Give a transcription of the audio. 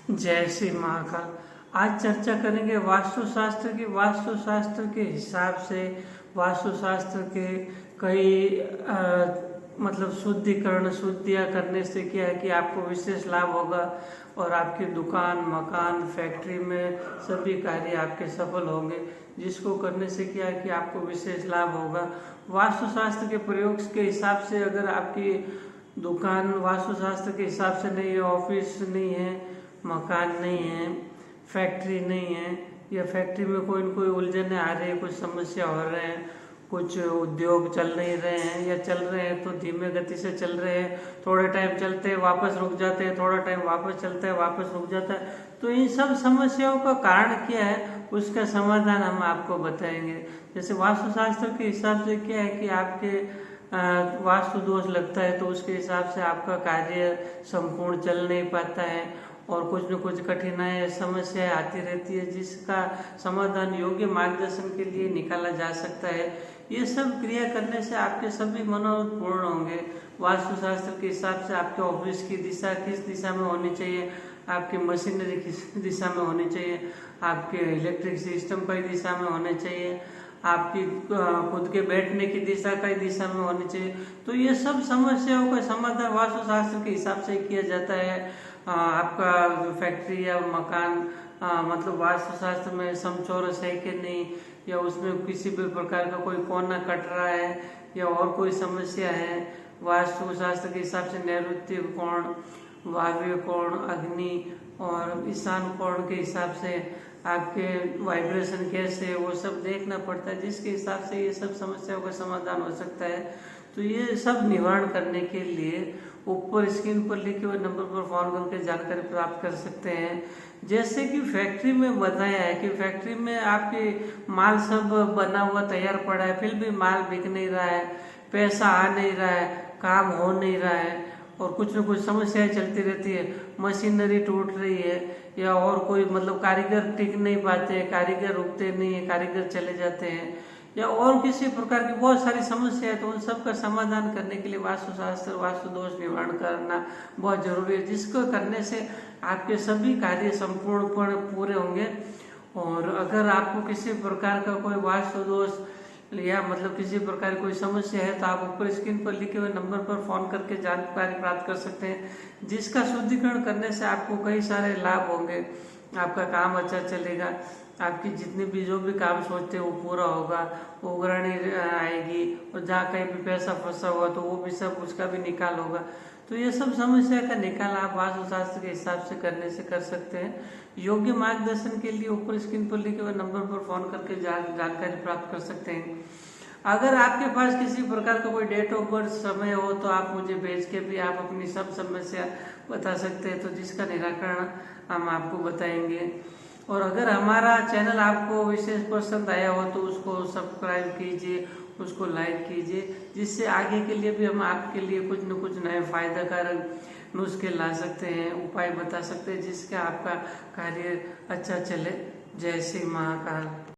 जय श्री महाकाल। आज चर्चा करेंगे वास्तुशास्त्र की। वास्तुशास्त्र के हिसाब से वास्तुशास्त्र के कई मतलब शुद्धियाँ करने से क्या है कि आपको विशेष लाभ होगा और आपकी दुकान, मकान, फैक्ट्री में सभी कार्य आपके सफल होंगे, जिसको करने से क्या है कि आपको विशेष लाभ होगा। वास्तुशास्त्र के प्रयोग के हिसाब से अगर आपकी दुकान वास्तुशास्त्र के हिसाब से नहीं है, ऑफिस नहीं है, मकान नहीं है, फैक्ट्री नहीं है, या फैक्ट्री में कोई न कोई उलझने आ रही है, कुछ समस्या हो रहे हैं, कुछ उद्योग चल नहीं रहे हैं या चल रहे हैं तो धीमे गति से चल रहे हैं, थोड़े टाइम चलते हैं वापस रुक जाते हैं, थोड़ा टाइम वापस चलता है वापस रुक जाता है, तो इन सब समस्याओं का कारण क्या है उसका समाधान हम आपको बताएंगे। जैसे वास्तुशास्त्र के हिसाब से क्या है कि आपके वास्तु दोष लगता है तो उसके हिसाब से आपका कार्य संपूर्ण चल नहीं पाता है और कुछ न कुछ कठिनाई समस्याएं आती रहती है, जिसका समाधान योग्य मार्गदर्शन के लिए निकाला जा सकता है। ये सब क्रिया करने से आपके सभी मनोरथ पूर्ण होंगे। वास्तुशास्त्र के हिसाब से आपके ऑफिस की दिशा किस दिशा में होनी चाहिए, आपकी मशीनरी किस दिशा में होनी चाहिए, आपके इलेक्ट्रिक सिस्टम कई दिशा में होने चाहिए, आपकी खुद के बैठने की दिशा कई दिशा में होनी चाहिए। तो ये सब समस्याओं का समाधान वास्तुशास्त्र के हिसाब से किया जाता है। आपका फैक्ट्री या मकान मतलब वास्तुशास्त्र में समचौरस है कि नहीं, या उसमें किसी भी प्रकार का कोई कोना कट रहा है या और कोई समस्या है। वास्तुशास्त्र के हिसाब से नैऋत्य कोण, वायव्य कोण, अग्नि और ईशान कोण के हिसाब से आपके वाइब्रेशन कैसे है वो सब देखना पड़ता है, जिसके हिसाब से ये सब समस्याओं का समाधान हो सकता है। तो ये सब निवारण करने के लिए ऊपर स्क्रीन पर लिखे हुए नंबर पर फोन करके जानकारी प्राप्त कर सकते हैं। जैसे कि फैक्ट्री में बताया है कि फैक्ट्री में आपके माल सब बना हुआ तैयार पड़ा है, फिर भी माल बिक नहीं रहा है, पैसा आ नहीं रहा है, काम हो नहीं रहा है और कुछ न कुछ समस्याएं चलती रहती है, मशीनरी टूट रही है या और कोई मतलब कारीगर टिक नहीं पाते, कारीगर रुकते नहीं है, कारीगर चले जाते हैं या और किसी प्रकार की बहुत सारी समस्या है, तो उन सब का समाधान करने के लिए वास्तुशास्त्र वास्तु दोष निवारण करना बहुत जरूरी है, जिसको करने से आपके सभी कार्य संपूर्ण पूरे होंगे। और अगर आपको किसी प्रकार का कोई वास्तु दोष या मतलब किसी प्रकार की कोई समस्या है तो आप ऊपर स्क्रीन पर लिखे हुए नंबर पर फोन करके जानकारी प्राप्त कर सकते हैं, जिसका शुद्धिकरण करने से आपको कई सारे लाभ होंगे। आपका काम अच्छा चलेगा, आपकी जितने भी जो भी काम सोचते हैं वो पूरा होगा, उगरानी आएगी और जहाँ कहीं भी पैसा फंसा हुआ तो वो भी सब उसका भी निकाल होगा। तो ये सब समस्या का निकाल आप वास्तुशास्त्र के हिसाब से करने से कर सकते हैं। योग्य मार्गदर्शन के लिए ऊपर स्क्रीन पर लिखे हुए नंबर पर फोन करके जानकारी प्राप्त कर सकते हैं। अगर आपके पास किसी प्रकार का कोई डेट ऑफ बर्थ समय हो तो आप मुझे भेज के भी आप अपनी सब समस्या बता सकते हैं, तो जिसका निराकरण हम आपको बताएंगे। और अगर हमारा चैनल आपको विशेष पसंद आया हो तो उसको सब्सक्राइब कीजिए, उसको लाइक कीजिए, जिससे आगे के लिए भी हम आपके लिए कुछ न कुछ नए फायदा कारक नुस्खे ला सकते हैं, उपाय बता सकते हैं, जिसका आपका कार्य अच्छा चले। जय श्री महाकाल।